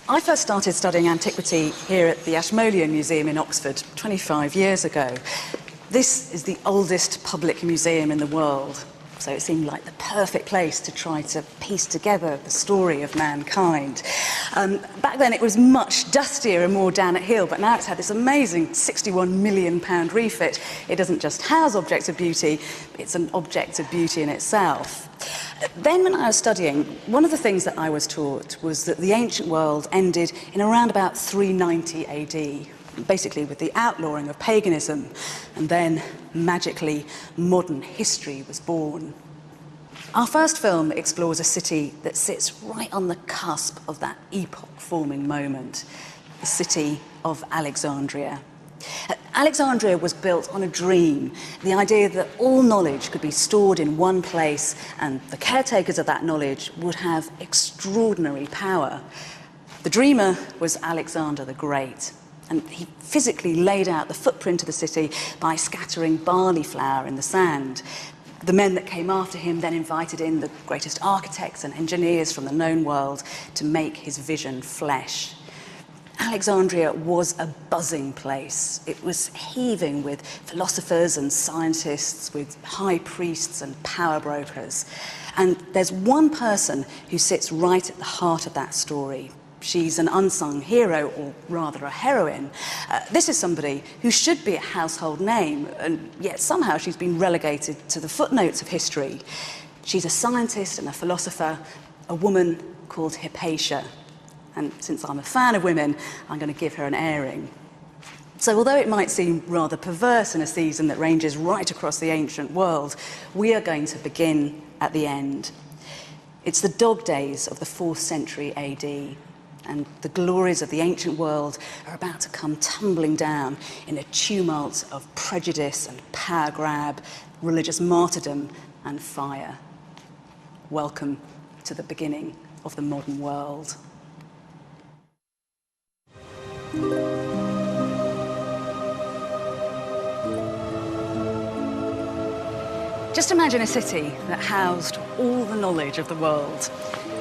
I first started studying antiquity here at the Ashmolean Museum in Oxford 25 years ago. This is the oldest public museum in the world, so it seemed like the perfect place to try to piece together the story of mankind. Back then it was much dustier and more down at heel, but now it's had this amazing £61 million refit. It doesn't just house objects of beauty, it's an object of beauty in itself. Then when I was studying, one of the things that I was taught was that the ancient world ended in around about 390 AD, basically with the outlawing of paganism, and then magically modern history was born. Our first film explores a city that sits right on the cusp of that epoch-forming moment, the city of Alexandria. Alexandria was built on a dream, the idea that all knowledge could be stored in one place and the caretakers of that knowledge would have extraordinary power. The dreamer was Alexander the Great, and he physically laid out the footprint of the city by scattering barley flour in the sand. The men that came after him then invited in the greatest architects and engineers from the known world to make his vision flesh. Alexandria was a buzzing place. It was heaving with philosophers and scientists, with high priests and power brokers. And there's one person who sits right at the heart of that story. She's an unsung hero, or rather a heroine. This is somebody who should be a household name, and yet somehow she's been relegated to the footnotes of history. She's a scientist and a philosopher, a woman called Hypatia. And since I'm a fan of women, I'm going to give her an airing. So although it might seem rather perverse in a season that ranges right across the ancient world, we are going to begin at the end. It's the dog days of the 4th century AD, and the glories of the ancient world are about to come tumbling down in a tumult of prejudice and power grab, religious martyrdom and fire. Welcome to the beginning of the modern world. Just imagine a city that housed all the knowledge of the world,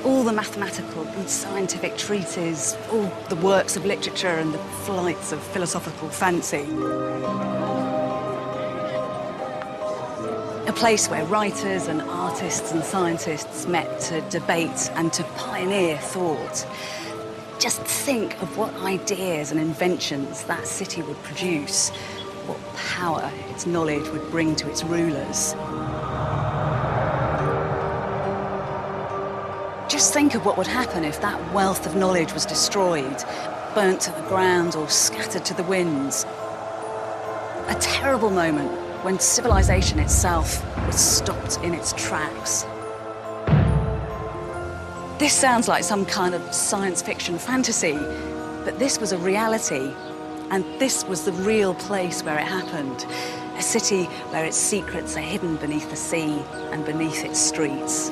all the mathematical and scientific treatises, all the works of literature and the flights of philosophical fancy. A place where writers and artists and scientists met to debate and to pioneer thought. Just think of what ideas and inventions that city would produce, what power its knowledge would bring to its rulers. Just think of what would happen if that wealth of knowledge was destroyed, burnt to the ground or scattered to the winds. A terrible moment when civilization itself was stopped in its tracks. This sounds like some kind of science fiction fantasy, but this was a reality, and this was the real place where it happened. A city where its secrets are hidden beneath the sea and beneath its streets.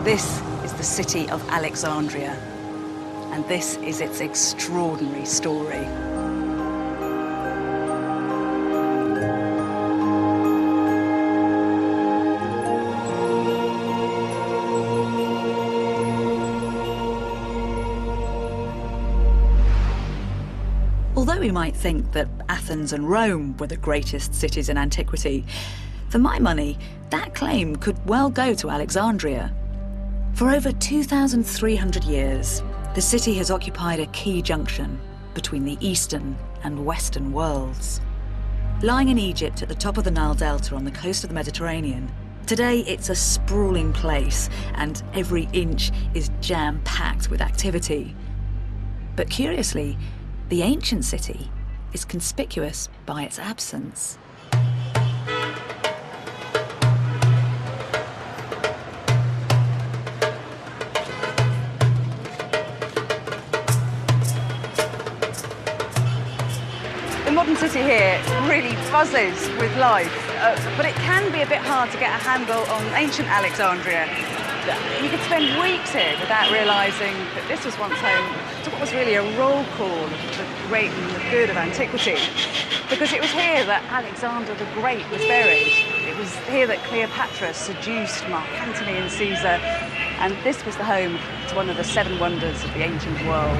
This is the city of Alexandria, and this is its extraordinary story. Although we might think that Athens and Rome were the greatest cities in antiquity, for my money, that claim could well go to Alexandria. For over 2,300 years, the city has occupied a key junction between the Eastern and Western worlds. Lying in Egypt at the top of the Nile Delta on the coast of the Mediterranean, today it's a sprawling place and every inch is jam-packed with activity. But curiously, the ancient city is conspicuous by its absence. The modern city here really buzzes with life, but it can be a bit hard to get a handle on ancient Alexandria. You could spend weeks here without realising that this was once home to what was really a roll call of the great and the good of antiquity. Because it was here that Alexander the Great was buried. It was here that Cleopatra seduced Mark Antony and Caesar. And this was the home to one of the 7 wonders of the ancient world.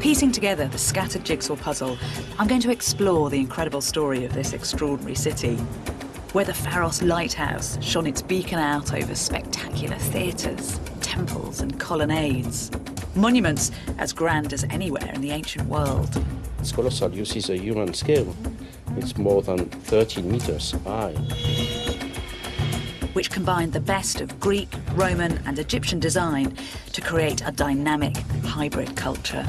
Piecing together the scattered jigsaw puzzle, I'm going to explore the incredible story of this extraordinary city, where the Pharos lighthouse shone its beacon out over spectacular theatres, temples and colonnades. Monuments as grand as anywhere in the ancient world. It's colossal. You see the human scale. It's more than 13 meters high. Which combined the best of Greek, Roman and Egyptian design to create a dynamic hybrid culture.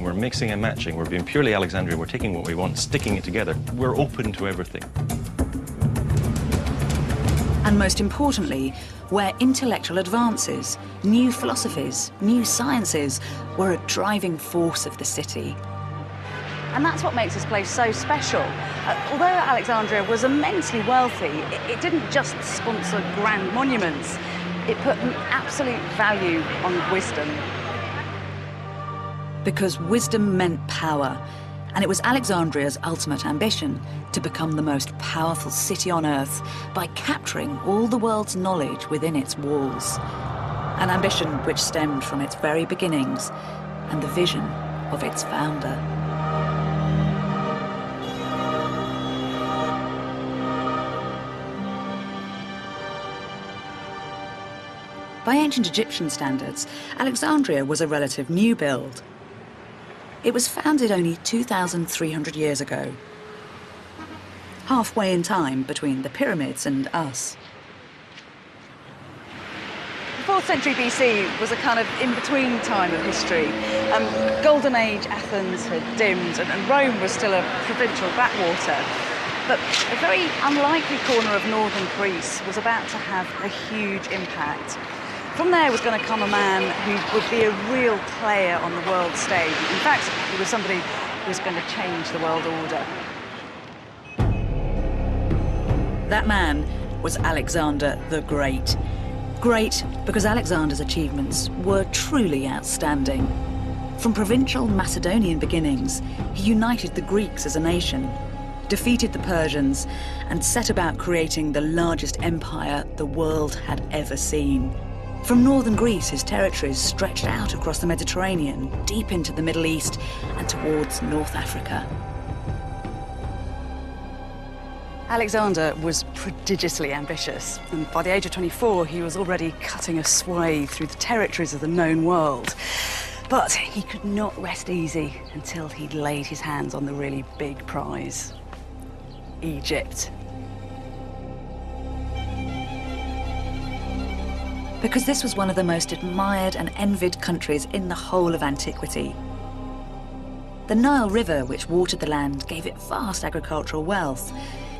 We're mixing and matching. We're being purely Alexandrian. We're taking what we want, sticking it together. We're open to everything. And most importantly, where intellectual advances, new philosophies, new sciences were a driving force of the city. And that's what makes this place so special. Although Alexandria was immensely wealthy, it didn't just sponsor grand monuments. It put an absolute value on wisdom. Because wisdom meant power, and it was Alexandria's ultimate ambition to become the most powerful city on earth by capturing all the world's knowledge within its walls. An ambition which stemmed from its very beginnings and the vision of its founder. By ancient Egyptian standards, Alexandria was a relative new build. It was founded only 2,300 years ago, halfway in time between the pyramids and us. The 4th century BC was a kind of in-between time of history. Golden Age Athens had dimmed and Rome was still a provincial backwater. But a very unlikely corner of northern Greece was about to have a huge impact. From there was going to come a man who would be a real player on the world stage. In fact, he was somebody who was going to change the world order. That man was Alexander the Great. Great because Alexander's achievements were truly outstanding. From provincial Macedonian beginnings, he united the Greeks as a nation, defeated the Persians, and set about creating the largest empire the world had ever seen. From northern Greece, his territories stretched out across the Mediterranean, deep into the Middle East and towards North Africa. Alexander was prodigiously ambitious, and by the age of 24, he was already cutting a swathe through the territories of the known world. But he could not rest easy until he'd laid his hands on the really big prize: Egypt. Because this was one of the most admired and envied countries in the whole of antiquity. The Nile River, which watered the land, gave it vast agricultural wealth,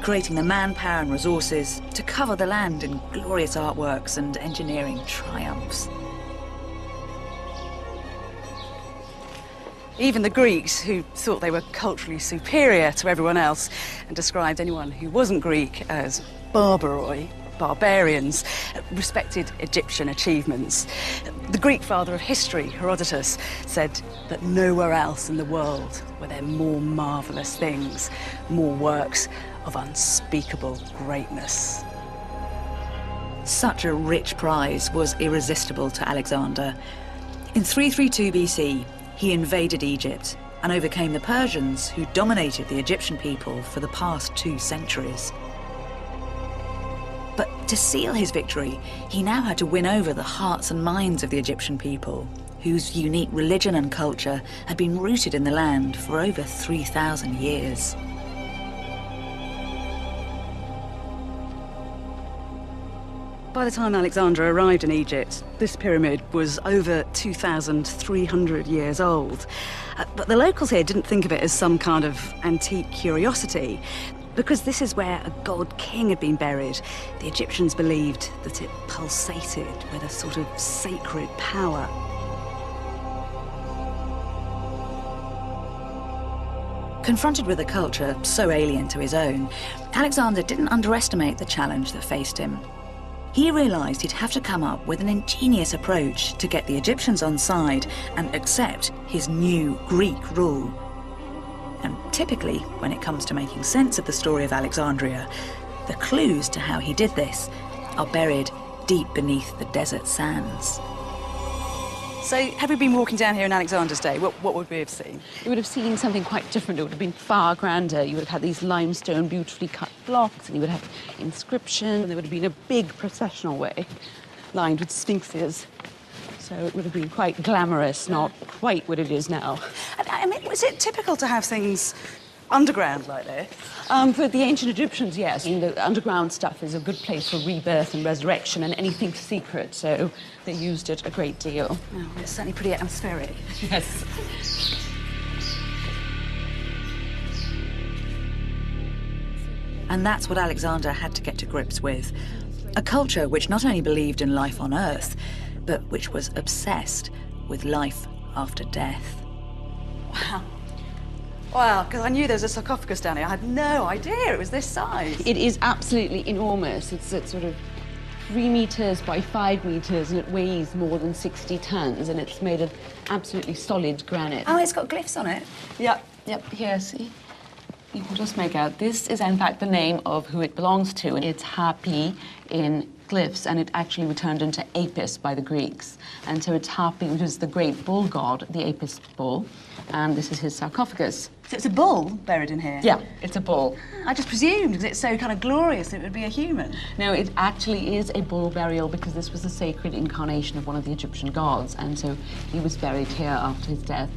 creating the manpower and resources to cover the land in glorious artworks and engineering triumphs. Even the Greeks, who thought they were culturally superior to everyone else and described anyone who wasn't Greek as barbaroi, barbarians, respected Egyptian achievements. The Greek father of history, Herodotus, said that nowhere else in the world were there more marvellous things, more works of unspeakable greatness. Such a rich prize was irresistible to Alexander. In 332 BC, he invaded Egypt and overcame the Persians, who dominated the Egyptian people for the past 2 centuries. But to seal his victory, he now had to win over the hearts and minds of the Egyptian people, whose unique religion and culture had been rooted in the land for over 3,000 years. By the time Alexander arrived in Egypt, this pyramid was over 2,300 years old. But the locals here didn't think of it as some kind of antique curiosity. Because this is where a god king had been buried, the Egyptians believed that it pulsated with a sort of sacred power. Confronted with a culture so alien to his own, Alexander didn't underestimate the challenge that faced him. he realised he'd have to come up with an ingenious approach to get the Egyptians on side and accept his new Greek rule. And typically, when it comes to making sense of the story of Alexandria, the clues to how he did this are buried deep beneath the desert sands. So, had we been walking down here in Alexander's day, what would we have seen? You would have seen something quite different. It would have been far grander. You would have had these limestone, beautifully cut blocks, and you would have inscription, and there would have been a big processional way lined with sphinxes. So it would have been quite glamorous, not quite what it is now. And, I mean, was it typical to have things underground like this? For the ancient Egyptians, yes. I mean, the underground stuff is a good place for rebirth and resurrection and anything secret, so they used it a great deal. Oh, it's certainly pretty atmospheric. Yes. And that's what Alexander had to get to grips with. A culture which not only believed in life on Earth, but which was obsessed with life after death. Wow. Wow, because I knew there was a sarcophagus down here. I had no idea it was this size. It is absolutely enormous. It's sort of 3 meters by 5 meters, and it weighs more than 60 tons, and it's made of absolutely solid granite. Oh, it's got glyphs on it. Yep, here, see? You can just make out. This is, in fact, the name of who it belongs to. It's Hapi in glyphs, and it actually was turned into Apis by the Greeks. And so it's Hapi, which is the great bull god, the Apis bull, and this is his sarcophagus. So it's a bull buried in here? Yeah, it's a bull. I just presumed, because it's so kind of glorious, it would be a human. No, it actually is a bull burial because this was a sacred incarnation of one of the Egyptian gods, and so he was buried here after his death.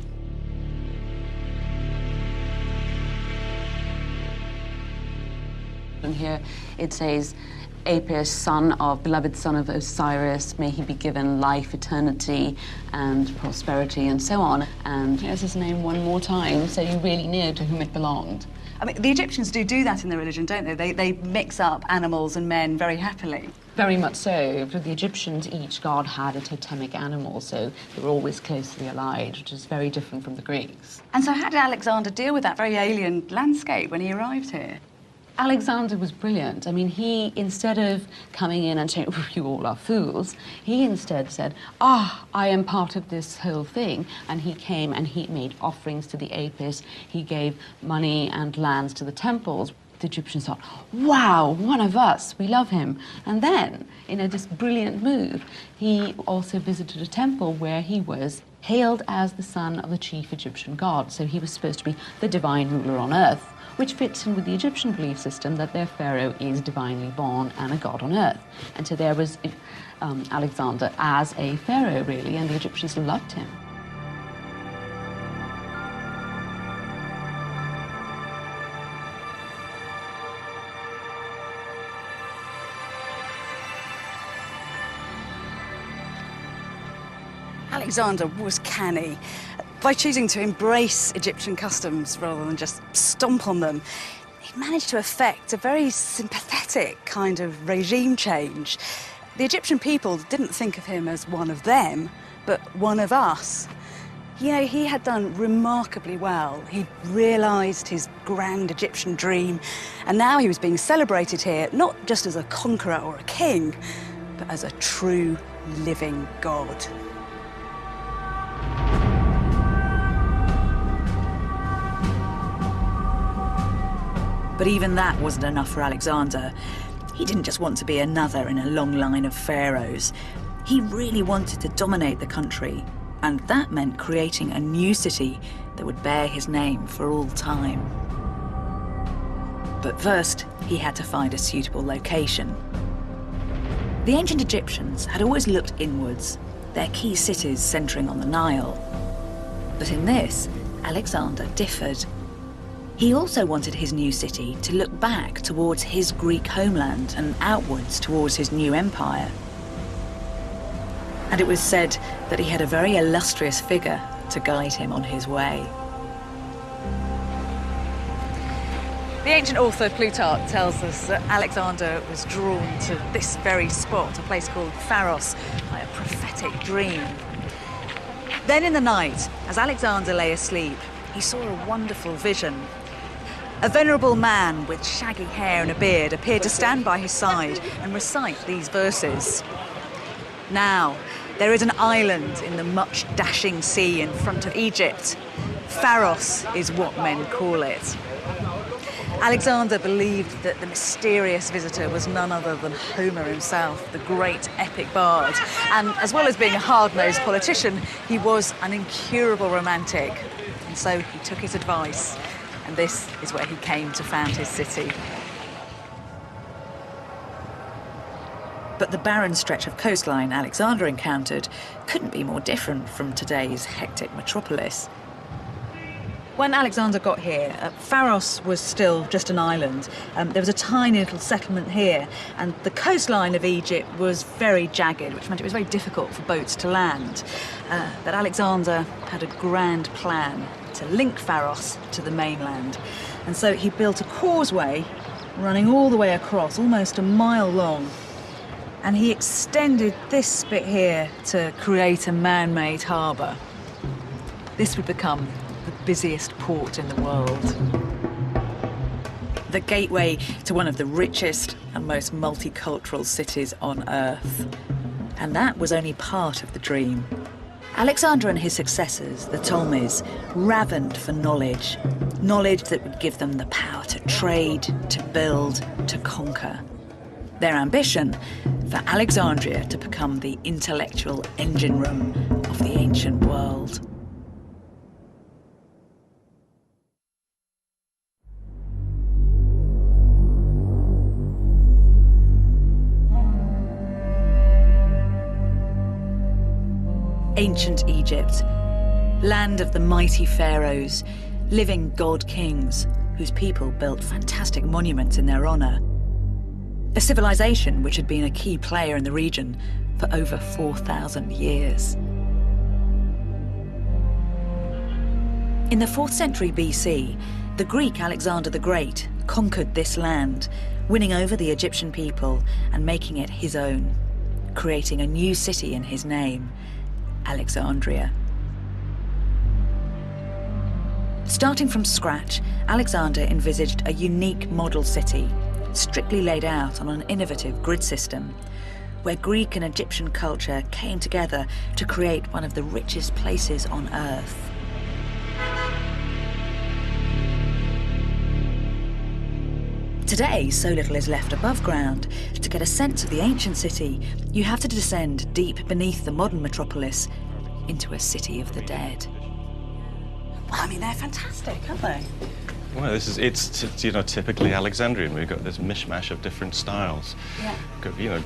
And here it says, Apis, beloved son of Osiris, may he be given life, eternity, and prosperity, and so on. And here's his name one more time, so you really knew to whom it belonged. I mean, the Egyptians do that in their religion, don't they? They mix up animals and men very happily. Very much so. For the Egyptians, each god had a totemic animal, so they were always closely allied, which is very different from the Greeks. And so how did Alexander deal with that very alien landscape when he arrived here? Alexander was brilliant. I mean, he, instead of coming in and saying, oh, you all are fools, he instead said, I am part of this whole thing. And he came and he made offerings to the Apis. He gave money and lands to the temples. The Egyptians thought, wow, one of us, we love him. And then, in this brilliant move, he also visited a temple where he was hailed as the son of the chief Egyptian god. So he was supposed to be the divine ruler on earth, which fits in with the Egyptian belief system that their pharaoh is divinely born and a god on earth. And so there was Alexander as a pharaoh, really, and the Egyptians loved him. Alexander was canny. By choosing to embrace Egyptian customs rather than just stomp on them, he managed to effect a very sympathetic kind of regime change. The Egyptian people didn't think of him as one of them, but one of us. You know, he had done remarkably well. He'd realised his grand Egyptian dream, and now he was being celebrated here, not just as a conqueror or a king, but as a true living god. But even that wasn't enough for Alexander. He didn't just want to be another in a long line of pharaohs. He really wanted to dominate the country, and that meant creating a new city that would bear his name for all time. But first, he had to find a suitable location. The ancient Egyptians had always looked inwards, their key cities centering on the Nile. But in this, Alexander differed. He also wanted his new city to look back towards his Greek homeland and outwards towards his new empire. And it was said that he had a very illustrious figure to guide him on his way. The ancient author Plutarch tells us that Alexander was drawn to this very spot, a place called Pharos, by a prophetic dream. Then in the night, as Alexander lay asleep, he saw a wonderful vision. A venerable man with shaggy hair and a beard appeared to stand by his side and recite these verses. Now, there is an island in the much dashing sea in front of Egypt. Pharos is what men call it. Alexander believed that the mysterious visitor was none other than Homer himself, the great epic bard. And as well as being a hard-nosed politician, he was an incurable romantic. And so he took his advice, and this is where he came to found his city. But the barren stretch of coastline Alexander encountered couldn't be more different from today's hectic metropolis. When Alexander got here, Pharos was still just an island. There was a tiny little settlement here, and the coastline of Egypt was very jagged, which meant it was very difficult for boats to land. But Alexander had a grand plan to link Pharos to the mainland. And so he built a causeway running all the way across, almost a mile long. And he extended this bit here to create a man-made harbour. This would become the busiest port in the world. The gateway to one of the richest and most multicultural cities on Earth. And that was only part of the dream. Alexander and his successors, the Ptolemies, ravened for knowledge. Knowledge that would give them the power to trade, to build, to conquer. Their ambition for Alexandria to become the intellectual engine room of the ancient world. Ancient Egypt, land of the mighty pharaohs, living god kings whose people built fantastic monuments in their honor. A civilization which had been a key player in the region for over 4,000 years. In the 4th century BC, the Greek Alexander the Great conquered this land, winning over the Egyptian people and making it his own, creating a new city in his name, Alexandria. Starting from scratch, Alexander envisaged a unique model city, strictly laid out on an innovative grid system, where Greek and Egyptian culture came together to create one of the richest places on Earth. Today, so little is left above ground. To get a sense of the ancient city, you have to descend deep beneath the modern metropolis into a city of the dead. Well, I mean, they're fantastic, aren't they? Well, it's you know, typically Alexandrian. We've got this mishmash of different styles. Yeah. Got, you know,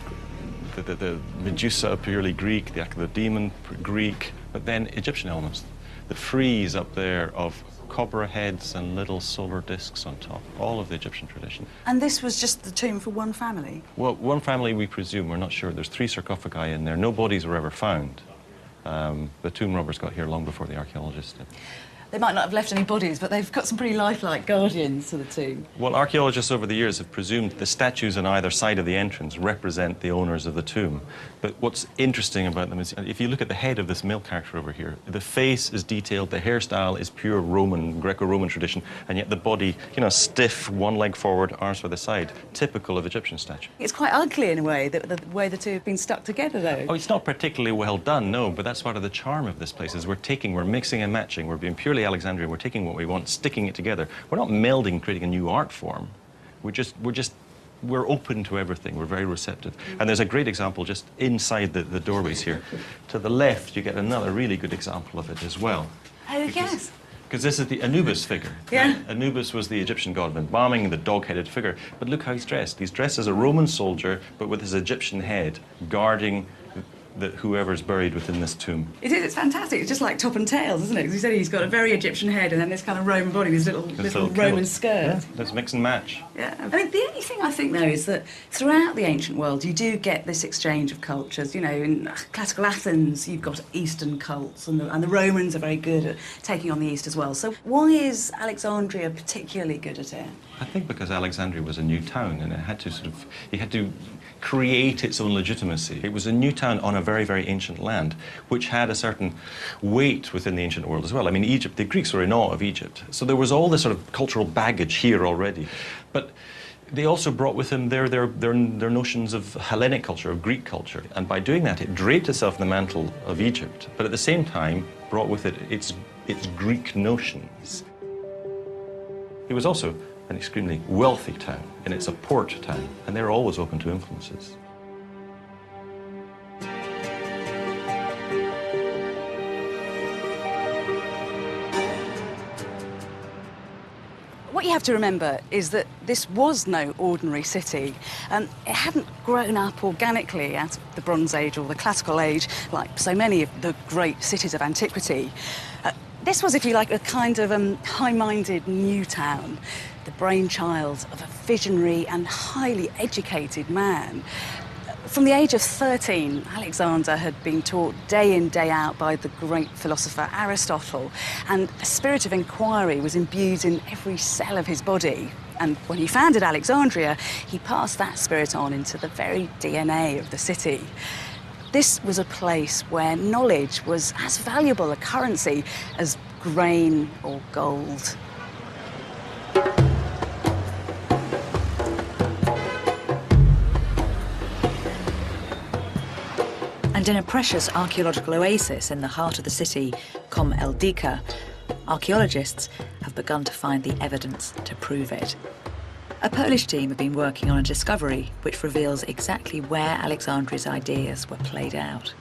the Medusa purely Greek, the demon Greek, but then Egyptian elements. The frieze up there of cobra heads and little solar discs on top, all of the Egyptian tradition. And this was just the tomb for one family? Well, one family we presume, we're not sure. There's 3 sarcophagi in there. No bodies were ever found. The tomb robbers got here long before the archaeologists did. They might not have left any bodies, but they've got some pretty lifelike guardians to the tomb. Well, archaeologists over the years have presumed the statues on either side of the entrance represent the owners of the tomb. But what's interesting about them is, if you look at the head of this male character over here, the face is detailed, the hairstyle is pure Roman, Greco-Roman tradition, and yet the body, you know, stiff, one leg forward, arms by the side, typical of Egyptian statue. It's quite ugly in a way, the way the two have been stuck together, though. Oh, it's not particularly well done, no, but that's part of the charm of this place, is we're mixing and matching, we're being purely Alexandrian, we're taking what we want, sticking it together. We're not melding, creating a new art form. We're open to everything. We're very receptive. And there's a great example just inside the doorways here. To the left, you get another really good example of it as well. Oh, yes. Because this is the Anubis figure. Yeah. Anubis was the Egyptian god of embalming, the dog-headed figure. But look how he's dressed. He's dressed as a Roman soldier, but with his Egyptian head, guarding whoever's buried within this tomb. It is, it's fantastic. It's just like top and tails, isn't it? Because he said he's got a very Egyptian head and then this kind of Roman body, this little Roman skirt. Yeah, let's mix and match. Yeah. I mean, the only thing I think, though, is that throughout the ancient world, you do get this exchange of cultures. You know, in classical Athens, you've got Eastern cults, and the Romans are very good at taking on the East as well. So why is Alexandria particularly good at it? I think because Alexandria was a new town, and it had to create its own legitimacy. It was a new town on a very, very ancient land, which had a certain weight within the ancient world as well. I mean, Egypt, the Greeks were in awe of Egypt. So there was all this sort of cultural baggage here already. But they also brought with them their notions of Hellenic culture, of Greek culture. And by doing that, it draped itself in the mantle of Egypt, but at the same time brought with it its Greek notions. It was also an extremely wealthy town, and it's a port town, and they're always open to influences. What you have to remember is that this was no ordinary city. It hadn't grown up organically out of the Bronze Age or the Classical Age like so many of the great cities of antiquity. This was, if you like, a kind of high-minded new town, the brainchild of a visionary and highly educated man. From the age of 13, Alexander had been taught day in, day out by the great philosopher Aristotle, and a spirit of inquiry was imbued in every cell of his body. And when he founded Alexandria, he passed that spirit on into the very DNA of the city. This was a place where knowledge was as valuable a currency as grain or gold. And in a precious archaeological oasis in the heart of the city, Kom El Dika, archaeologists have begun to find the evidence to prove it. A Polish team have been working on a discovery which reveals exactly where Alexandria's ideas were played out.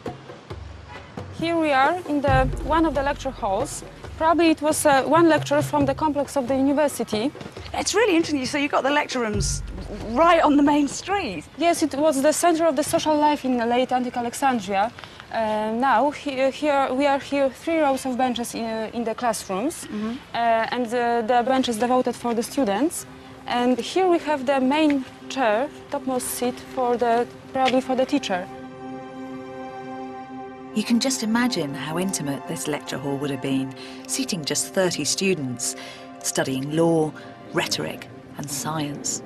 Here we are in one of the lecture halls. Probably it was one lecture from the complex of the university. It's really interesting. So you've got the lecture rooms right on the main street. Yes, it was the center of the social life in the late antique Alexandria. Now, we are here 3 rows of benches in the classrooms, and the benches devoted for the students. And here we have the main chair, topmost seat, probably for the teacher. You can just imagine how intimate this lecture hall would have been, seating just 30 students, studying law, rhetoric and science.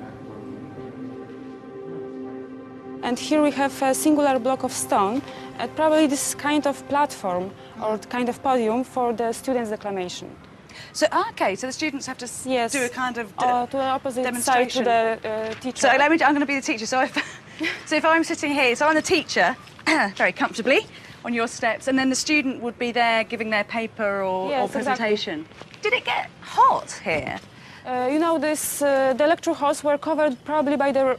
And here we have a singular block of stone, and probably this kind of platform or kind of podium for the students' declamation. So, okay, so the students have to do a kind of to the opposite side to the teacher. So I'm going to be the teacher. So if I'm sitting here, so I'm the teacher, very comfortably, on your steps, and then the student would be there giving their paper or presentation. Exactly. Did it get hot here? You know, the lecture halls were covered probably by the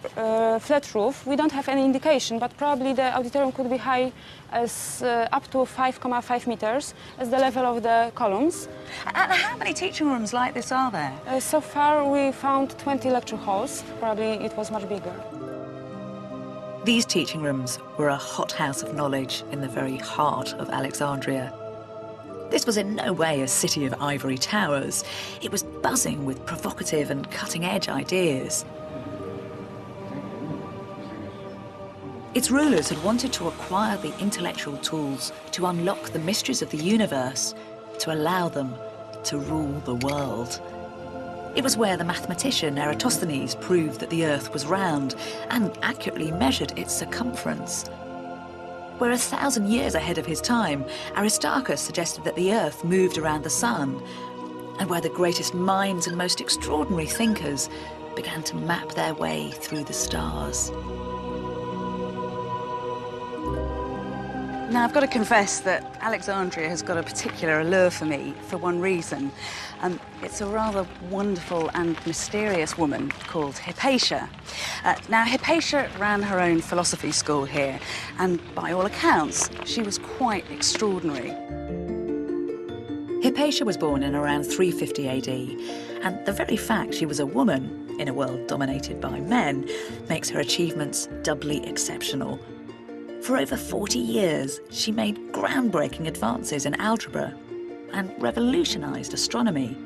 flat roof. We don't have any indication, but probably the auditorium could be high as up to 5.5 meters as the level of the columns. And how many teaching rooms like this are there? So far we found 20 lecture halls. Probably it was much bigger. These teaching rooms were a hothouse of knowledge in the very heart of Alexandria. This was in no way a city of ivory towers. It was buzzing with provocative and cutting-edge ideas. Its rulers had wanted to acquire the intellectual tools to unlock the mysteries of the universe, to allow them to rule the world. It was where the mathematician Eratosthenes proved that the Earth was round and accurately measured its circumference. Where 1,000 years ahead of his time, Aristarchus suggested that the Earth moved around the sun, and where the greatest minds and most extraordinary thinkers began to map their way through the stars. Now, I've got to confess that Alexandria has got a particular allure for me for one reason. It's a rather wonderful and mysterious woman called Hypatia. Now, Hypatia ran her own philosophy school here, and by all accounts, she was quite extraordinary. Hypatia was born in around 350 AD, and the very fact she was a woman in a world dominated by men makes her achievements doubly exceptional. For over 40 years, she made groundbreaking advances in algebra and revolutionised astronomy.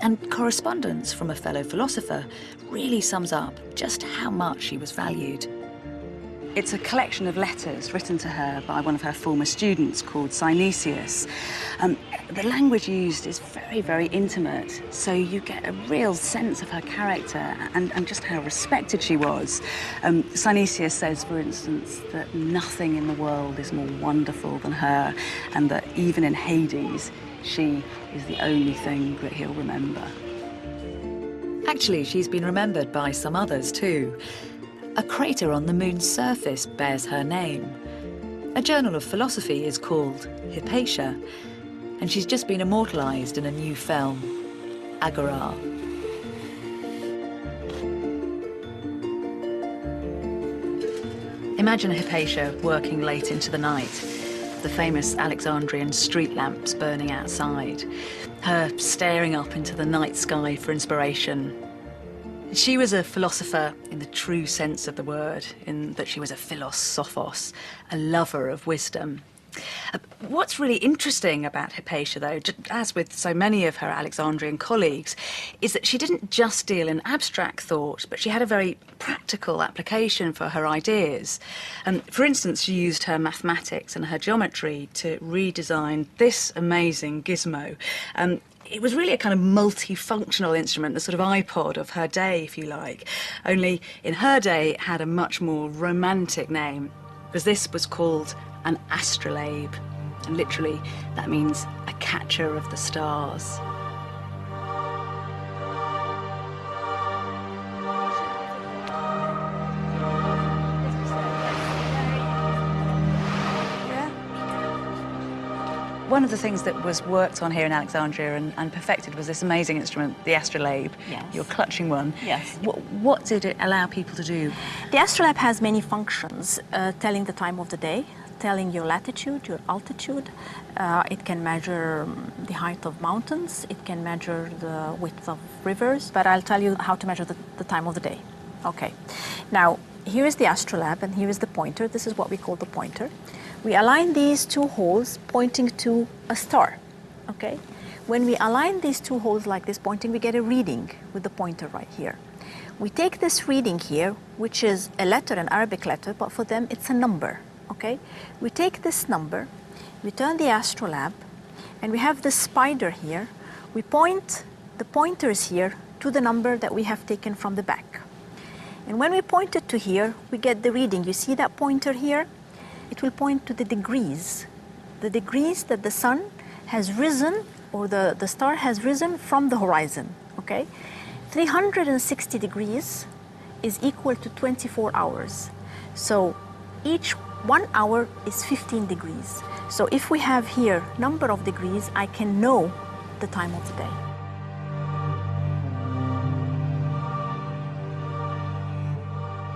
And correspondence from a fellow philosopher really sums up just how much she was valued. It's a collection of letters written to her by one of her former students called Synesius. The language used is very, very intimate, so you get a real sense of her character and just how respected she was. Synesius says, for instance, that nothing in the world is more wonderful than her, and that even in Hades, she is the only thing that he'll remember. Actually, she's been remembered by some others too. A crater on the moon's surface bears her name. A journal of philosophy is called Hypatia, and she's just been immortalised in a new film, Agora. Imagine Hypatia working late into the night, the famous Alexandrian street lamps burning outside, her staring up into the night sky for inspiration. She was a philosopher in the true sense of the word, in that she was a philosophos, a lover of wisdom. What's really interesting about Hypatia, though, as with so many of her Alexandrian colleagues, is that she didn't just deal in abstract thought, but she had a very practical application for her ideas. For instance, she used her mathematics and her geometry to redesign this amazing gizmo. It was really a kind of multifunctional instrument, the sort of iPod of her day, if you like. Only in her day, it had a much more romantic name, because this was called an astrolabe. And literally, that means a catcher of the stars. One of the things that was worked on here in Alexandria and perfected was this amazing instrument, the astrolabe. Yes. You're clutching one. Yes. What did it allow people to do? The astrolabe has many functions, telling the time of the day, telling your latitude, your altitude. It can measure the height of mountains. It can measure the width of rivers. But I'll tell you how to measure the time of the day. Okay. Now, here is the astrolabe and here is the pointer. This is what we call the pointer. We align these two holes pointing to a star, okay? When we align these two holes like this pointing, we get a reading with the pointer right here. We take this reading here, which is a letter, an Arabic letter, but for them it's a number, okay? We take this number, we turn the astrolabe, and we have this spider here. We point the pointers here to the number that we have taken from the back. And when we point it to here, we get the reading. You see that pointer here? It will point to the degrees that the sun has risen, or the star has risen from the horizon, okay? 360 degrees is equal to 24 hours. So each 1 hour is 15 degrees. So if we have here number of degrees, I can know the time of the day.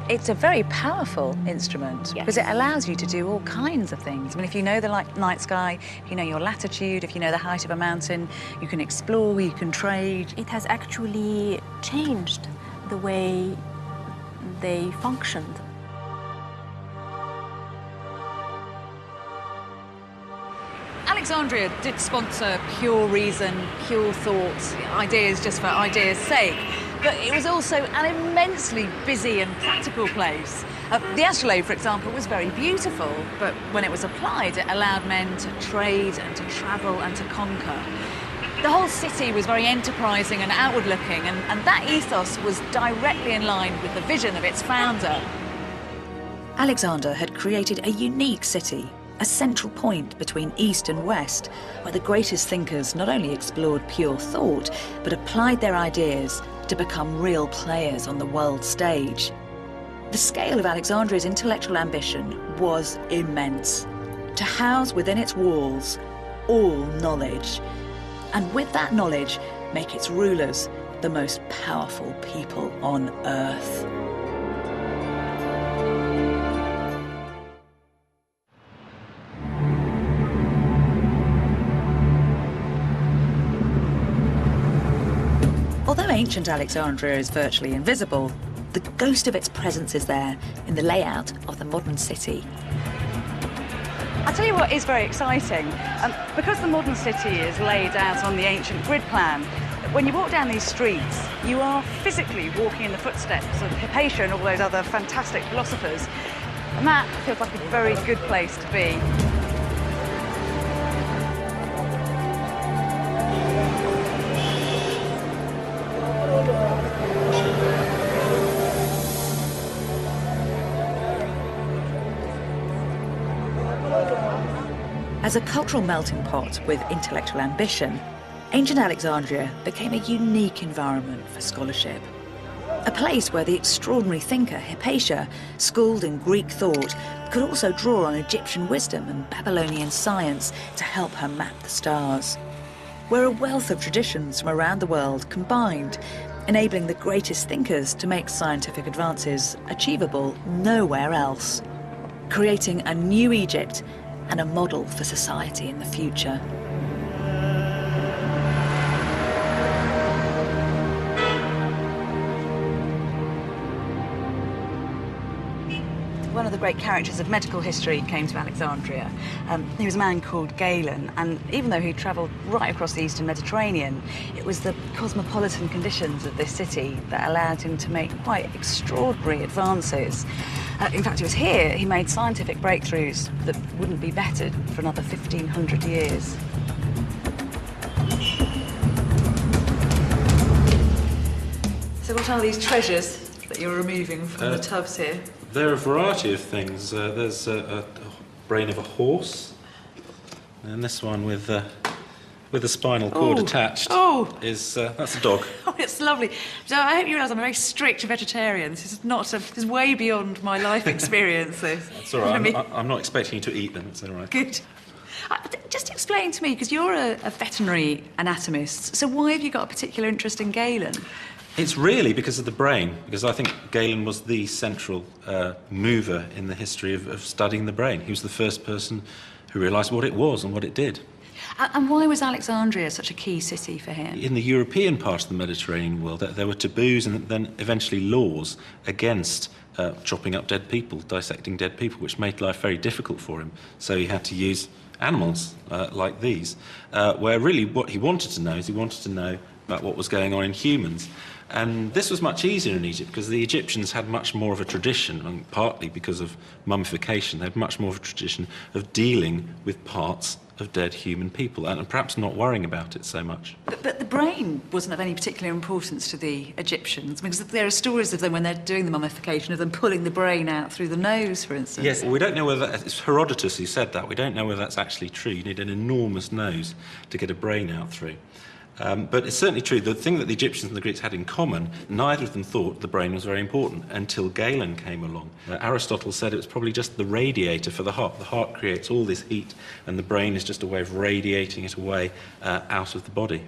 It's a very powerful instrument because it allows you to do all kinds of things. I mean, if you know the night sky, if you know your latitude, if you know the height of a mountain, you can explore, you can trade. It has actually changed the way they functioned. Alexandria did sponsor pure reason, pure thought, ideas just for ideas' sake. But it was also an immensely busy and practical place. The astrolabe, for example, was very beautiful, but when it was applied, it allowed men to trade and to travel and to conquer. The whole city was very enterprising and outward-looking, and that ethos was directly in line with the vision of its founder. Alexander had created a unique city, a central point between East and West, where the greatest thinkers not only explored pure thought, but applied their ideas to become real players on the world stage. The scale of Alexandria's intellectual ambition was immense. To house within its walls all knowledge, and with that knowledge, make its rulers the most powerful people on earth. Although ancient Alexandria is virtually invisible, the ghost of its presence is there in the layout of the modern city. I'll tell you what is very exciting. Because the modern city is laid out on the ancient grid plan, when you walk down these streets, you are physically walking in the footsteps of Hypatia and all those other fantastic philosophers. And that feels like a very good place to be. As a cultural melting pot with intellectual ambition, ancient Alexandria became a unique environment for scholarship. A place where the extraordinary thinker Hypatia, schooled in Greek thought, could also draw on Egyptian wisdom and Babylonian science to help her map the stars. Where a wealth of traditions from around the world combined, enabling the greatest thinkers to make scientific advances achievable nowhere else, creating a new Egypt and a model for society in the future. One of the great characters of medical history came to Alexandria. He was a man called Galen, and even though he travelled right across the eastern Mediterranean, it was the cosmopolitan conditions of this city that allowed him to make quite extraordinary advances. In fact, it was here he made scientific breakthroughs that wouldn't be bettered for another 1,500 years. So what are these treasures that you're removing from the tubs here? There are a variety of things. There's a brain of a horse, and this one with a spinal cord attached. Oh! Is that's a dog. Oh, it's lovely. So I hope you realise I'm a very strict vegetarian. This is not. This is way beyond my life experience. This. It's all right. I'm not expecting you to eat them. It's all right. Good. Just explain to me, because you're a veterinary anatomist. So why have you got a particular interest in Galen? It's really because of the brain, because I think Galen was the central mover in the history of studying the brain. He was the first person who realised what it was and what it did. And why was Alexandria such a key city for him? In the European part of the Mediterranean world, there were taboos and then eventually laws against chopping up dead people, dissecting dead people, which made life very difficult for him. So he had to use animals like these, where really what he wanted to know is he wanted to know about what was going on in humans. And this was much easier in Egypt because the Egyptians had much more of a tradition, and partly because of mummification, they had much more of a tradition of dealing with parts of dead human people and perhaps not worrying about it so much. But the brain wasn't of any particular importance to the Egyptians, because there are stories of them when they're doing the mummification, of them pulling the brain out through the nose, for instance. Yes, we don't know whether it's Herodotus who said that. We don't know whether that's actually true. You need an enormous nose to get a brain out through. But it's certainly true. The thing that the Egyptians and the Greeks had in common, neither of them thought the brain was very important until Galen came along. Aristotle said it was probably just the radiator for the heart. The heart creates all this heat, and the brain is just a way of radiating it away out of the body.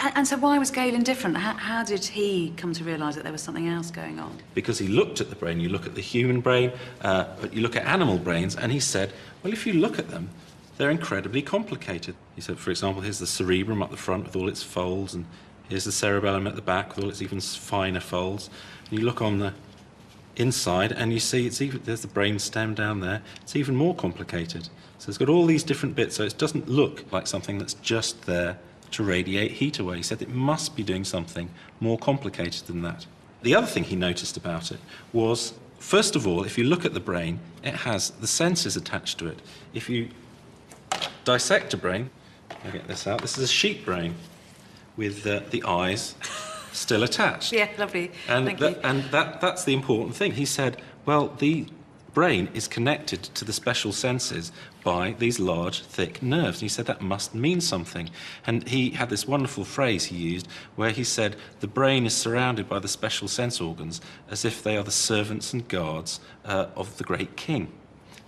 And so why was Galen different? How did he come to realise that there was something else going on? Because he looked at the brain. You look at the human brain, but you look at animal brains, and he said, well, if you look at them, they're incredibly complicated. He said, for example, here's the cerebrum up the front with all its folds, and here's the cerebellum at the back with all its even finer folds. And you look on the inside and you see there's the brain stem down there. It's even more complicated. So it's got all these different bits, so it doesn't look like something that's just there to radiate heat away. He said it must be doing something more complicated than that. The other thing he noticed about it was, first of all, if you look at the brain, it has the senses attached to it. If you dissect a brain, I'll get this out. This is a sheep brain with the eyes still attached. Yeah, lovely. And that's the important thing. He said, well, the brain is connected to the special senses by these large, thick nerves. And he said that must mean something. And he had this wonderful phrase he used where he said, the brain is surrounded by the special sense organs as if they are the servants and guards of the great king.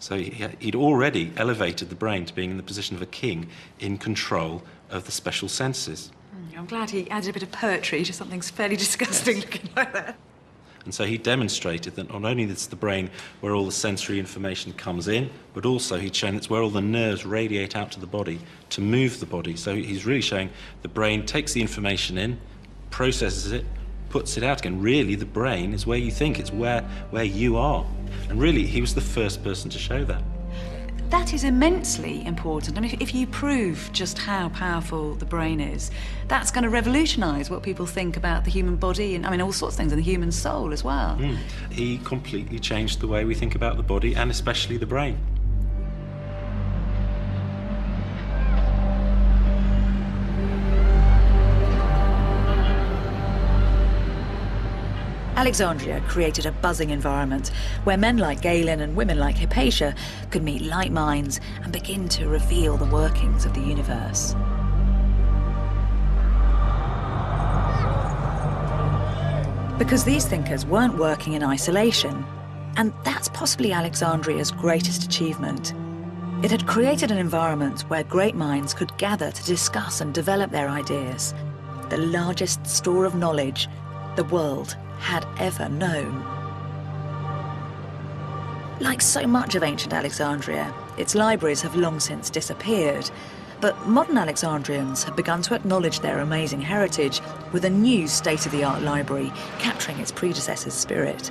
So he'd already elevated the brain to being in the position of a king in control of the special senses. I'm glad he added a bit of poetry to something fairly disgusting looking like that. And so he demonstrated that not only is the brain where all the sensory information comes in, but also he'd shown it's where all the nerves radiate out to the body to move the body. So he's really showing the brain takes the information in, processes it, puts it out again. Really, the brain is where you think, it's where you are. And really, he was the first person to show that. That is immensely important. I mean, if you prove just how powerful the brain is, that's going to revolutionise what people think about the human body and, I mean, all sorts of things, and the human soul as well. He completely changed the way we think about the body, and especially the brain. Alexandria created a buzzing environment where men like Galen and women like Hypatia could meet like minds and begin to reveal the workings of the universe. Because these thinkers weren't working in isolation, and that's possibly Alexandria's greatest achievement. It had created an environment where great minds could gather to discuss and develop their ideas, the largest store of knowledge the world had ever known. Like so much of ancient Alexandria, its libraries have long since disappeared, but modern Alexandrians have begun to acknowledge their amazing heritage with a new state-of-the-art library capturing its predecessor's spirit.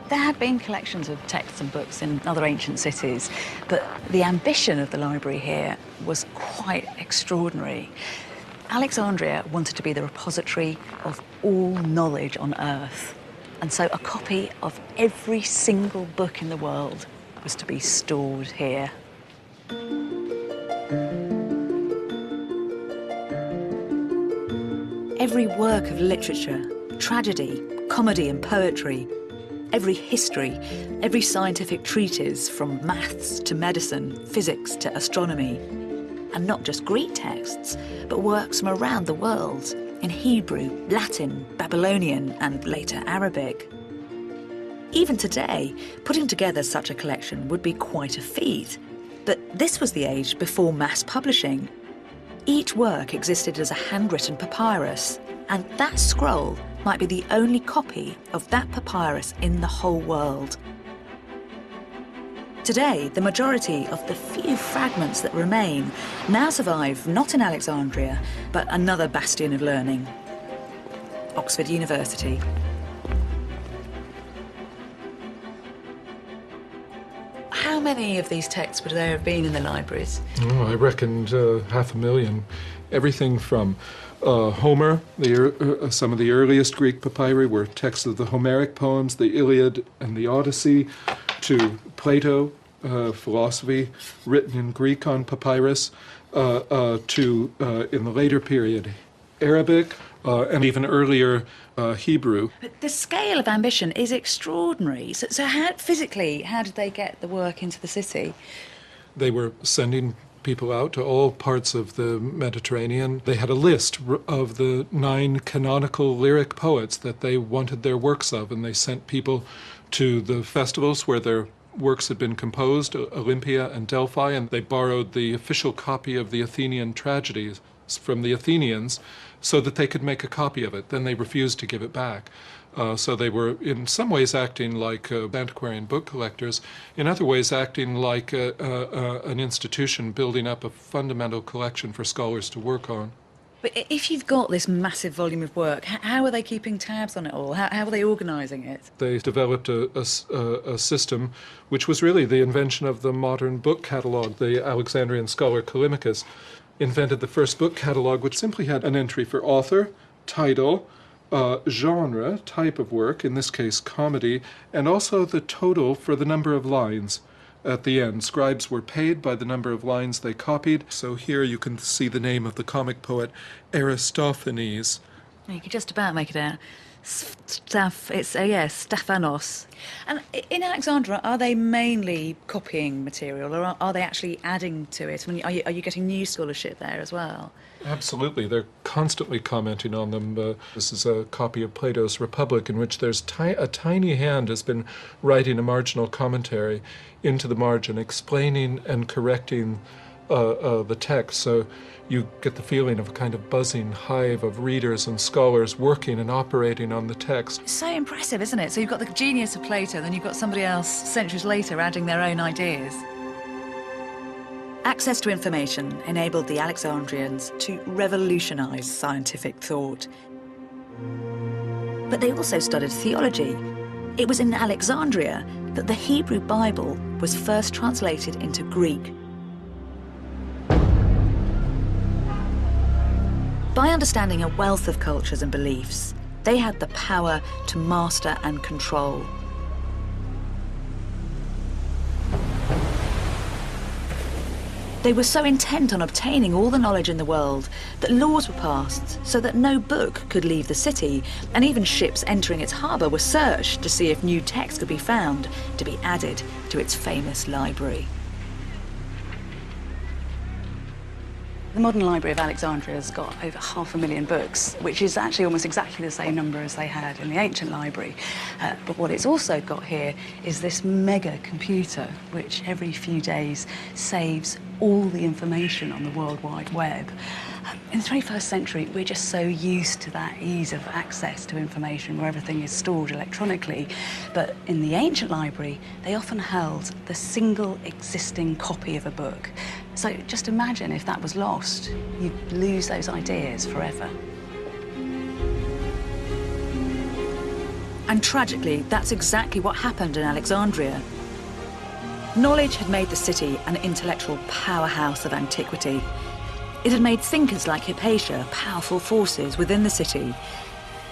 There had been collections of texts and books in other ancient cities, but the ambition of the library here was quite extraordinary. Alexandria wanted to be the repository of all knowledge on Earth, and so a copy of every single book in the world was to be stored here. Every work of literature, tragedy, comedy and poetry, every history, every scientific treatise from maths to medicine, physics to astronomy, and not just Greek texts, but works from around the world in Hebrew, Latin, Babylonian and later Arabic. Even today, putting together such a collection would be quite a feat, but this was the age before mass publishing. Each work existed as a handwritten papyrus, and that scroll might be the only copy of that papyrus in the whole world. Today, the majority of the few fragments that remain now survive not in Alexandria, but another bastion of learning, Oxford University. How many of these texts would there have been in the libraries? Oh, I reckoned 500,000. Everything from Homer, some of the earliest Greek papyri were texts of the Homeric poems, the Iliad and the Odyssey, to Plato, philosophy written in Greek on papyrus, to, in the later period, Arabic, and even earlier Hebrew. But the scale of ambition is extraordinary. So how, physically, how did they get the work into the city? They were sending people out to all parts of the Mediterranean. They had a list of the 9 canonical lyric poets that they wanted their works of, and they sent people to the festivals where their works had been composed, Olympia and Delphi, and they borrowed the official copy of the Athenian tragedies from the Athenians so that they could make a copy of it. Then they refused to give it back. So they were in some ways acting like antiquarian book collectors, in other ways acting like an institution building up a fundamental collection for scholars to work on. But if you've got this massive volume of work, how are they keeping tabs on it all? How are they organising it? They developed a system which was really the invention of the modern book catalogue. The Alexandrian scholar Callimachus invented the first book catalogue, which simply had an entry for author, title, genre, type of work, in this case comedy, and also the total for the number of lines at the end. Scribes were paid by the number of lines they copied. So here you can see the name of the comic poet Aristophanes. You could just about make it out. Stephanos. And in Alexandria, are they mainly copying material, or are they actually adding to it? I mean, are you getting new scholarship there as well? Absolutely. They're constantly commenting on them. This is a copy of Plato's Republic in which there's a tiny hand has been writing a marginal commentary into the margin, explaining and correcting the text. So you get the feeling of a kind of buzzing hive of readers and scholars working and operating on the text. It's so impressive, isn't it? So you've got the genius of Plato, then you've got somebody else centuries later adding their own ideas. Access to information enabled the Alexandrians to revolutionise scientific thought. But they also studied theology. It was in Alexandria that the Hebrew Bible was first translated into Greek. By understanding a wealth of cultures and beliefs, they had the power to master and control. They were so intent on obtaining all the knowledge in the world that laws were passed so that no book could leave the city, and even ships entering its harbour were searched to see if new texts could be found to be added to its famous library. The modern Library of Alexandria has got over 500,000 books, which is actually almost exactly the same number as they had in the ancient library. But what it's also got here is this mega computer, which every few days saves all the information on the World Wide Web. In the 21st century, we're just so used to that ease of access to information where everything is stored electronically. But in the ancient library, they often held the single existing copy of a book. So just imagine if that was lost, you'd lose those ideas forever. And tragically, that's exactly what happened in Alexandria. Knowledge had made the city an intellectual powerhouse of antiquity. It had made thinkers like Hypatia powerful forces within the city.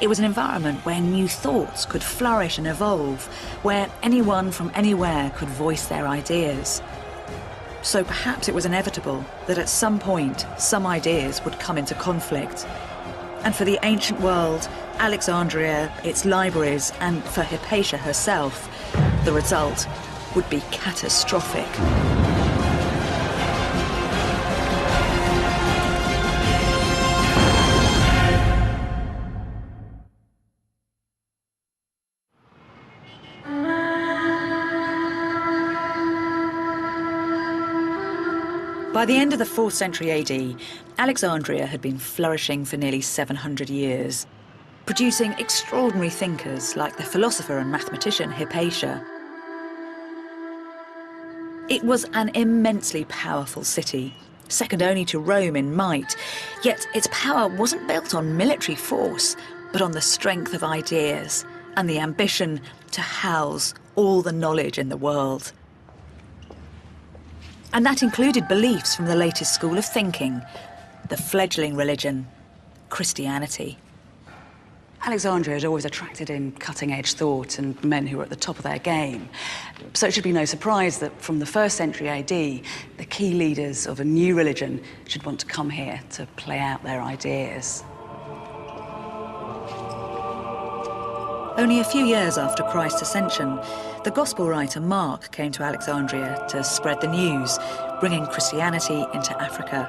It was an environment where new thoughts could flourish and evolve, where anyone from anywhere could voice their ideas. So perhaps it was inevitable that at some point, some ideas would come into conflict. And for the ancient world, Alexandria, its libraries, and for Hypatia herself, the result would be catastrophic. By the end of the 4th century AD, Alexandria had been flourishing for nearly 700 years, producing extraordinary thinkers like the philosopher and mathematician Hypatia. It was an immensely powerful city, second only to Rome in might, yet its power wasn't built on military force, but on the strength of ideas and the ambition to house all the knowledge in the world. And that included beliefs from the latest school of thinking, the fledgling religion, Christianity. Alexandria had always attracted in cutting-edge thought and men who were at the top of their game. So it should be no surprise that from the 1st century AD, the key leaders of a new religion should want to come here to play out their ideas. Only a few years after Christ's ascension, the gospel writer Mark came to Alexandria to spread the news, bringing Christianity into Africa.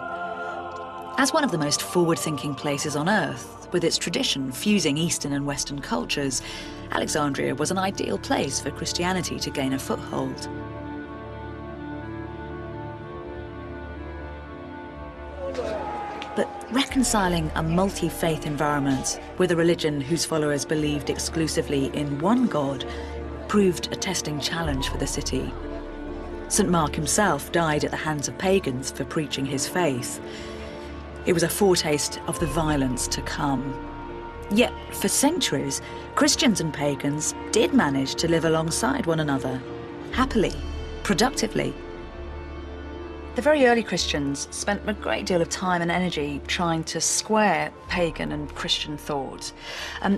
As one of the most forward-thinking places on earth, with its tradition fusing Eastern and Western cultures, Alexandria was an ideal place for Christianity to gain a foothold. But reconciling a multi-faith environment with a religion whose followers believed exclusively in one God proved a testing challenge for the city. St. Mark himself died at the hands of pagans for preaching his faith. It was a foretaste of the violence to come. Yet, for centuries, Christians and pagans did manage to live alongside one another, happily, productively. The very early Christians spent a great deal of time and energy trying to square pagan and Christian thought.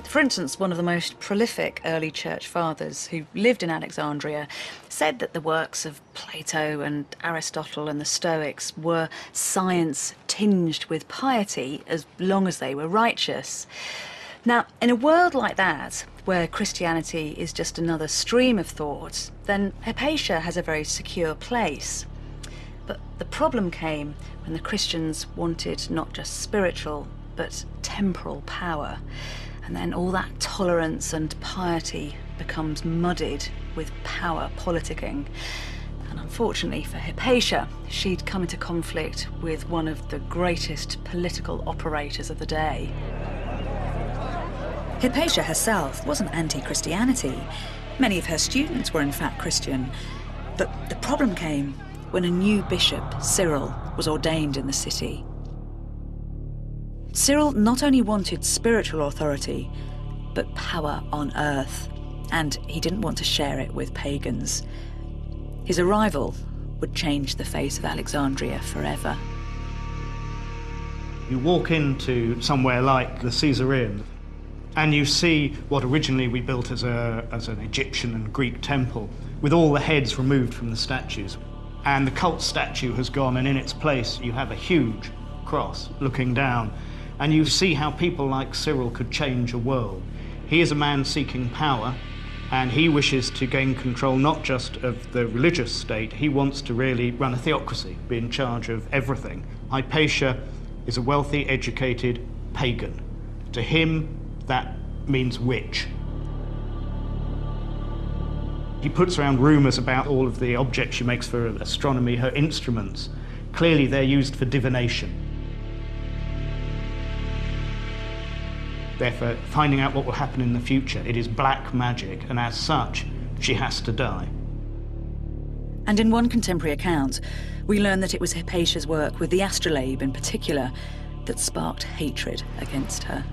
For instance, one of the most prolific early church fathers who lived in Alexandria said that the works of Plato and Aristotle and the Stoics were science tinged with piety as long as they were righteous. Now, in a world like that, where Christianity is just another stream of thought, then Hypatia has a very secure place. But the problem came when the Christians wanted not just spiritual, but temporal power. And then all that tolerance and piety becomes muddied with power politicking. And unfortunately for Hypatia, she'd come into conflict with one of the greatest political operators of the day. Hypatia herself wasn't anti-Christianity. Many of her students were in fact Christian. But the problem came when a new bishop, Cyril, was ordained in the city. Cyril not only wanted spiritual authority, but power on earth, and he didn't want to share it with pagans. His arrival would change the face of Alexandria forever. You walk into somewhere like the Caesareum, and you see what originally we built as an Egyptian and Greek temple, with all the heads removed from the statues. And the cult statue has gone, and in its place you have a huge cross looking down. And you see how people like Cyril could change a world. He is a man seeking power, and he wishes to gain control not just of the religious state, he wants to really run a theocracy, be in charge of everything. Hypatia is a wealthy, educated pagan. To him, that means witch. He puts around rumours about all of the objects she makes for astronomy, her instruments. Clearly they're used for divination. Therefore, finding out what will happen in the future. It is black magic, and as such, she has to die. And in one contemporary account, we learn that it was Hypatia's work with the astrolabe in particular that sparked hatred against her.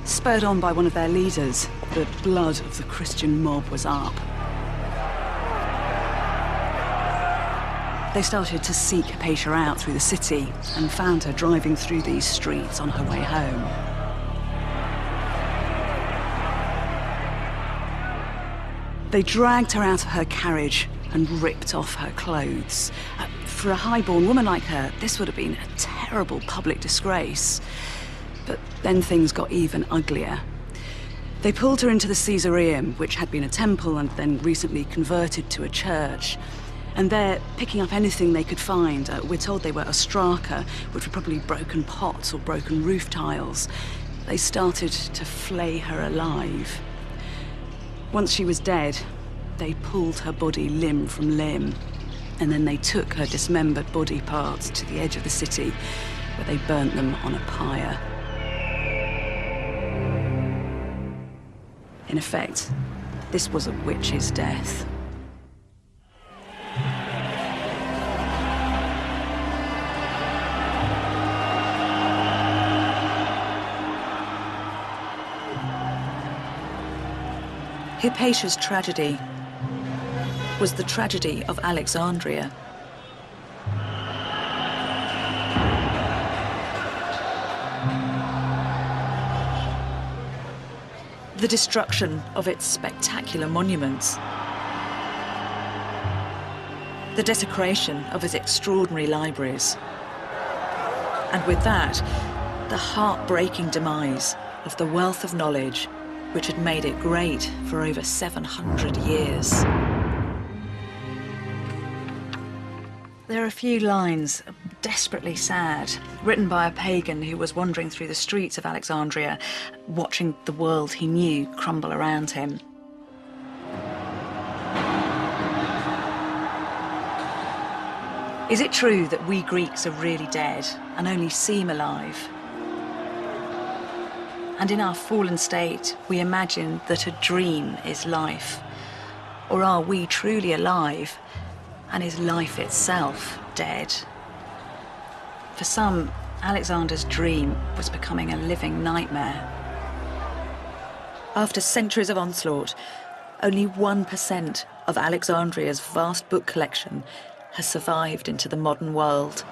Spurred on by one of their leaders, the blood of the Christian mob was up. They started to seek Hypatia out through the city and found her driving through these streets on her way home. They dragged her out of her carriage and ripped off her clothes. For a highborn woman like her, this would have been a terrible public disgrace. But then things got even uglier. They pulled her into the Caesareum, which had been a temple and then recently converted to a church. And there, picking up anything they could find, we're told they were ostraka, which were probably broken pots or broken roof tiles. They started to flay her alive. Once she was dead, they pulled her body limb from limb, and then they took her dismembered body parts to the edge of the city, where they burnt them on a pyre. In effect, this was a witch's death. Hypatia's tragedy was the tragedy of Alexandria. The destruction of its spectacular monuments, the desecration of its extraordinary libraries, and with that, the heartbreaking demise of the wealth of knowledge which had made it great for over 700 years. There are a few lines, desperately sad, written by a pagan who was wandering through the streets of Alexandria, watching the world he knew crumble around him. Is it true that we Greeks are really dead and only seem alive? And in our fallen state, we imagine that a dream is life. Or are we truly alive, and is life itself dead? For some, Alexander's dream was becoming a living nightmare. After centuries of onslaught, only 1% of Alexandria's vast book collection has survived into the modern world.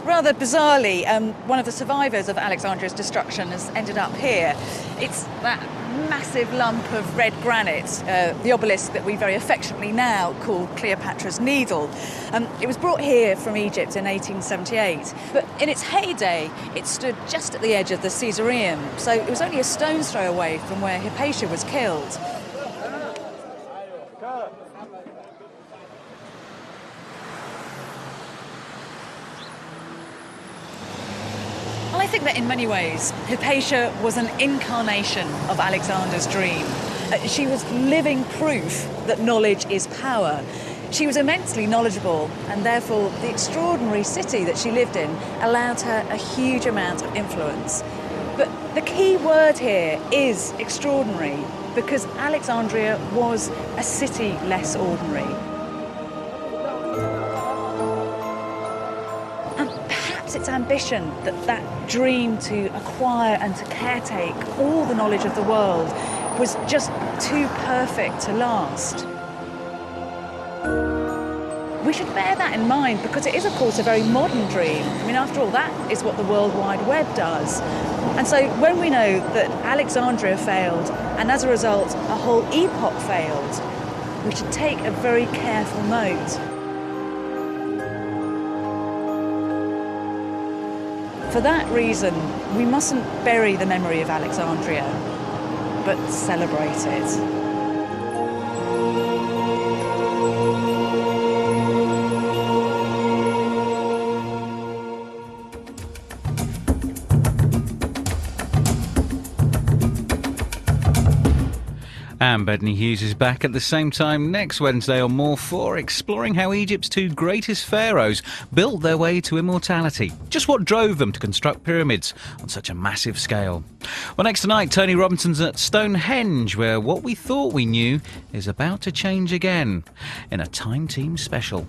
Rather bizarrely, one of the survivors of Alexandria's destruction has ended up here. It's that massive lump of red granite, the obelisk that we very affectionately now call Cleopatra's Needle. It was brought here from Egypt in 1878, but in its heyday, it stood just at the edge of the Caesareum, so it was only a stone's throw away from where Hypatia was killed. I think that in many ways, Hypatia was an incarnation of Alexander's dream. She was living proof that knowledge is power. She was immensely knowledgeable, and therefore the extraordinary city that she lived in allowed her a huge amount of influence. But the key word here is extraordinary, because Alexandria was a city less ordinary. Its ambition, that dream to acquire and to caretake all the knowledge of the world, was just too perfect to last. We should bear that in mind because it is, of course, a very modern dream. I mean, after all, that is what the World Wide Web does. And so when we know that Alexandria failed, and as a result, a whole epoch failed, we should take a very careful note. For that reason, we mustn't bury the memory of Alexandria, but celebrate it. And Bedney Hughes is back at the same time next Wednesday on More 4, exploring how Egypt's two greatest pharaohs built their way to immortality. Just what drove them to construct pyramids on such a massive scale. Well, next tonight, Tony Robinson's at Stonehenge, where what we thought we knew is about to change again in a Time Team special.